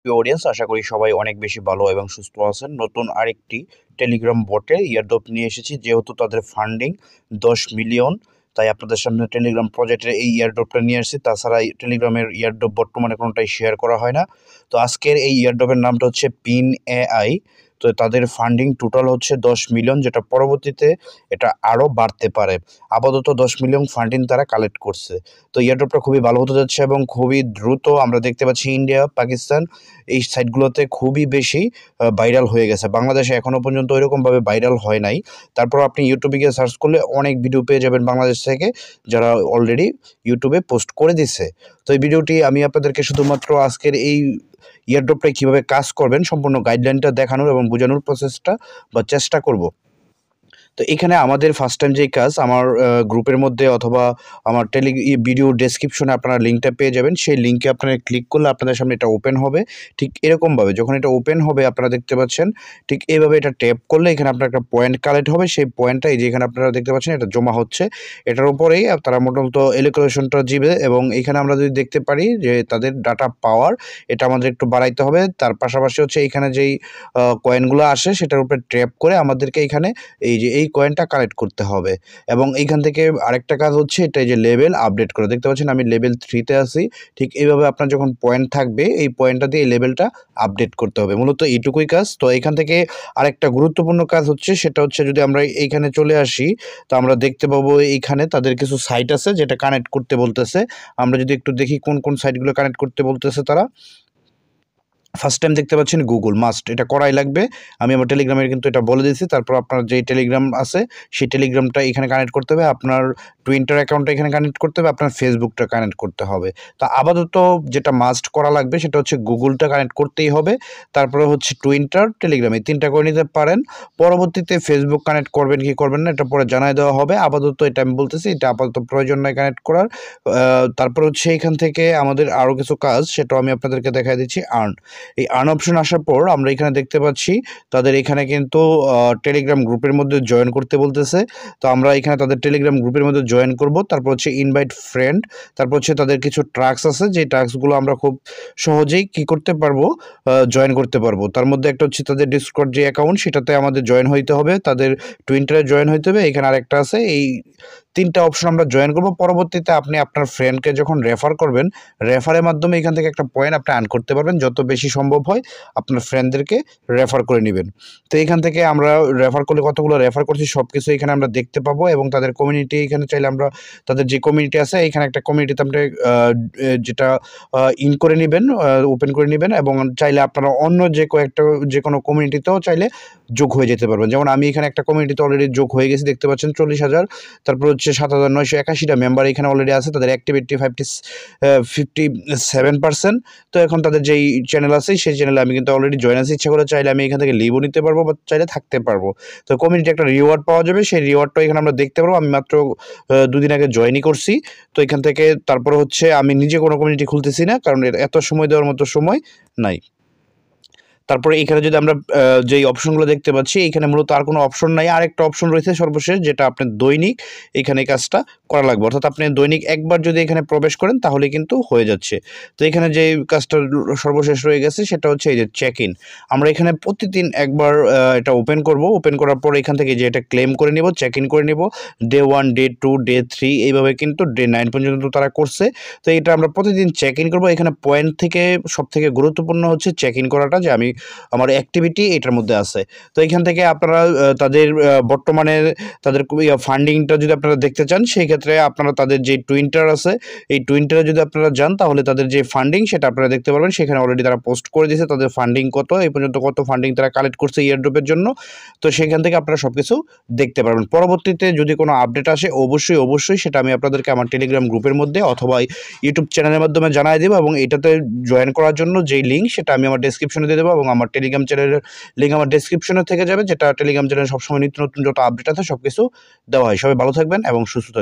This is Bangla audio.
প্রিয় অডিয়েন্স, আশা করি সবাই অনেক বেশি ভালো এবং সুস্থ আছেন। নতুন আরেকটি টেলিগ্রাম বটে ইয়ারড্রপ নিয়ে এসেছি। যেহেতু তাদের ফান্ডিং 10 মিলিয়ন, তাই আপনাদের সামনে টেলিগ্রাম প্রজেক্টের এই ইয়ারড্রপটা নিয়ে এসেছি। তাছাড়া এই টেলিগ্রামের ইয়ারড্রপ বর্তমানে কোনোটাই শেয়ার করা হয় না। তো আজকের এই ইয়ারড্রপের নামটা হচ্ছে পিন এআই। তো তাদের ফান্ডিং টোটাল হচ্ছে 10 মিলিয়ন, যেটা পরবর্তীতে এটা আরও বাড়তে পারে। আপাতত 10 মিলিয়ন ফান্ডিং তারা কালেক্ট করছে। তো ইয়ারড্রপটা খুবই ভালো হতে যাচ্ছে এবং খুবই দ্রুত। আমরা দেখতে পাচ্ছি ইন্ডিয়া, পাকিস্তান এই সাইটগুলোতে খুবই বেশি ভাইরাল হয়ে গেছে। বাংলাদেশে এখনও পর্যন্ত ওইরকমভাবে ভাইরাল হয় নাই। তারপর আপনি ইউটিউবে গিয়ে সার্চ করলে অনেক ভিডিও পেয়ে যাবেন বাংলাদেশ থেকে, যারা অলরেডি ইউটিউবে পোস্ট করে দিচ্ছে। তো এই ভিডিওটি আমি আপনাদেরকে শুধুমাত্র আজকের এই ইয়ারড্রপটায় কীভাবে কাজ করবেন সম্পূর্ণ গাইডলাইনটা দেখানোর এবং বোঝানোর প্রসেসটা বা চেষ্টা করব। তো এখানে আমাদের ফার্স্ট টাইম যেই কাজ, আমার গ্রুপের মধ্যে অথবা আমার ভিডিও ডেসক্রিপশনে আপনারা লিঙ্কটা পেয়ে যাবেন। সেই লিঙ্কে আপনারা ক্লিক করলে আপনাদের সামনে এটা ওপেন হবে। ঠিক এরকমভাবে যখন এটা ওপেন হবে আপনারা দেখতে পাচ্ছেন, ঠিক এইভাবে এটা ট্যাপ করলে এখানে আপনার একটা পয়েন্ট কালেক্ট হবে। সেই পয়েন্টটা এই যে এখানে আপনারা দেখতে পাচ্ছেন এটা জমা হচ্ছে। এটার উপরেই তারা মোটামুটি এলোকেশনটা দিবে এবং এখানে আমরা যদি দেখতে পারি যে তাদের ডাটা পাওয়ার, এটা আমাদের একটু বাড়াইতে হবে। তার পাশাপাশি হচ্ছে এখানে যেই কয়েনগুলো আসে সেটার উপরে ট্যাপ করে আমাদেরকে এখানে এই যে এই কয়েনটা কালেক্ট করতে হবে। এবং এইখান থেকে আরেকটা কাজ হচ্ছে এটা, যে লেভেল আপডেট করা। দেখতে পাচ্ছেন আমি লেভেল 3-তে আছি। ঠিক এইভাবে আপনার যখন পয়েন্ট থাকবে এই পয়েন্টটা দিয়ে এই লেভেলটা আপডেট করতে হবে। মূলত এইটুকুই কাজ। তো এখান থেকে আরেকটা গুরুত্বপূর্ণ কাজ হচ্ছে, সেটা হচ্ছে যদি আমরা এইখানে চলে আসি তো আমরা দেখতে পাবো এইখানে তাদের কিছু সাইট আছে যেটা কানেক্ট করতে বলতেছে। আমরা যদি একটু দেখি কোন কোন সাইটগুলো কানেক্ট করতে বলতেছে তারা। ফার্স্ট টাইম দেখতে পাচ্ছেন গুগল, মাস্ট এটা করাই লাগবে। আমি আমার টেলিগ্রামের কিন্তু এটা বলে দিয়েছি। তারপর আপনার যেই টেলিগ্রাম আছে সেই টেলিগ্রামটা এখানে কানেক্ট করতে হবে, আপনার টুইটার অ্যাকাউন্টটা এখানে কানেক্ট করতে হবে, আপনার ফেসবুকটা কানেক্ট করতে হবে। তো আপাতত যেটা মাস্ট করা লাগবে সেটা হচ্ছে গুগলটা কানেক্ট করতেই হবে। তারপরে হচ্ছে টুইটার, টেলিগ্রাম, এই 3টা করে নিতে পারেন। পরবর্তীতে ফেসবুক কানেক্ট করবেন কি করবেন না এটা পরে জানাই দেওয়া হবে। আপাতত এটা আমি বলতেছি, এটা আপাতত প্রয়োজন নয় কানেক্ট করার। তারপর হচ্ছে এখান থেকে আমাদের আরও কিছু কাজ, সেটাও আমি আপনাদেরকে দেখাই দিচ্ছি। এই আর্ন অপশন আসার পর আমরা এখানে দেখতে পাচ্ছি তাদের এখানে কিন্তু টেলিগ্রাম গ্রুপের মধ্যে জয়েন করতে বলতেছে। তো আমরা এখানে তাদের টেলিগ্রাম গ্রুপের মধ্যে জয়েন করব। তারপর হচ্ছে ইনভাইট ফ্রেন্ড, তারপর হচ্ছে তাদের কিছু টাস্ক আছে, যে টাস্কগুলো আমরা খুব সহজেই কি করতে পারবো, জয়েন করতে পারবো। তার মধ্যে একটা হচ্ছে তাদের ডিসকর্ড যে অ্যাকাউন্ট সেটাতে আমাদের জয়েন হইতে হবে, তাদের টুইটারে জয়েন হইতে হবে। এখানে আরেকটা আছে। এই 3টা অপশন আমরা জয়েন করব। পরবর্তীতে আপনি আপনার ফ্রেন্ডকে যখন রেফার করবেন, রেফারের মাধ্যমে এখান থেকে একটা পয়েন্ট আপনি আর্ন করতে পারবেন। যত বেশি সম্ভব হয় আপনার ফ্রেন্ডদেরকে রেফার করে নেবেন। তো এখান থেকে আমরা রেফার করলে কতগুলো রেফার করছি সব কিছু এখানে আমরা দেখতে পাবো। এবং তাদের কমিউনিটি এখানে চাইলে আমরা তাদের যে কমিউনিটি আছে এখানে একটা কমিউনিটিতে আপনি যেটা ইন করে নেবেন, ওপেন করে নেবেন। এবং চাইলে আপনারা অন্য যে কোনো কমিউনিটিতেও চাইলে যোগ হয়ে যেতে পারবেন। যেমন আমি এখানে একটা কমিউনিটিতে অলরেডি যোগ হয়ে গেছি, দেখতে পাচ্ছেন 40,000। তারপর হচ্ছে 7,981টা মেম্বার এখানে অলরেডি আছে। তাদের অ্যাক্টিভিটি 57%। তো এখন তাদের যেই চ্যানেল আছে সেই চ্যানেলে আমি কিন্তু অলরেডি জয়েন আছি। ইচ্ছা করে চাইলে আমি এখান থেকে লিভও নিতে পারবো বা চাইলে থাকতে পারবো। তো কমিউনিটি একটা রিওয়ার্ড পাওয়া যাবে, সেই রিওয়ার্ডটা এখানে আমরা দেখতে পারবো। আমি মাত্র 2 দিন আগে জয়েনই করছি। তো এখান থেকে তারপর হচ্ছে আমি নিজে কোনো কমিউনিটি খুলতেছি না, কারণ এত সময় দেওয়ার মতো সময় নাই। তারপরে এখানে যদি আমরা যেই অপশনগুলো দেখতে পাচ্ছি, এখানে মূলত আর কোনো অপশন নাই। আরেকটা অপশন রয়েছে সর্বশেষ, যেটা আপনার দৈনিক এখানে কাজটা করা লাগবে। অর্থাৎ আপনি দৈনিক একবার যদি এখানে প্রবেশ করেন তাহলে কিন্তু হয়ে যাচ্ছে। তো এখানে যে কাজটা সর্বশেষ রয়ে গেছে সেটা হচ্ছে এই যে চেক ইন। আমরা এখানে প্রতিদিন একবার এটা ওপেন করব। ওপেন করার পর এখান থেকে যে এটা ক্লেম করে নিব, চেক ইন করে নিব। ডে 1, ডে 2, ডে 3 এইভাবে কিন্তু ডে 9 পর্যন্ত তারা করছে। তো এটা আমরা প্রতিদিন চেক ইন করবো। এখানে পয়েন্ট থেকে সবথেকে গুরুত্বপূর্ণ হচ্ছে চেক ইন করাটা, যে আমার অ্যাক্টিভিটি এটার মধ্যে আছে। তো এখান থেকে আপনারা তাদের বর্তমানে তাদের ফান্ডিংটা যদি আপনারা দেখতে চান, সেই ক্ষেত্রে আপনারা তাদের যে টুইটার আছে এই টুইটারে যদি আপনারা যান তাহলে তাদের যে ফান্ডিং সেটা আপনারা দেখতে পারবেন। সেখানে অলরেডি তারা পোস্ট করে দিয়েছে তাদের ফান্ডিং কত, এই পর্যন্ত কত ফান্ডিং তারা কালেক্ট করছে ইয়ারড্রপের জন্য। তো সেখান থেকে আপনারা সব কিছু দেখতে পারবেন। পরবর্তীতে যদি কোনো আপডেট আসে অবশ্যই সেটা আমি আপনাদেরকে আমার টেলিগ্রাম গ্রুপের মধ্যে অথবা ইউটিউব চ্যানেলের মাধ্যমে জানাই দেবো। এবং এটাতে জয়েন করার জন্য যেই লিঙ্ক সেটা আমি আমার ডেসক্রিপশনে দিয়ে দেবো। এবং আমার টেলিগ্রাম চ্যানেলের লিঙ্ক আমার ডেসক্রিপশনে থেকে যাবে, যেটা টেলিগ্রাম চ্যানেলে সবসময় নিত্য নতুন যত আপডেট আছে সব কিছু দেওয়া হয়। সবাই ভালো থাকবেন এবং সুস্থ থাকবেন।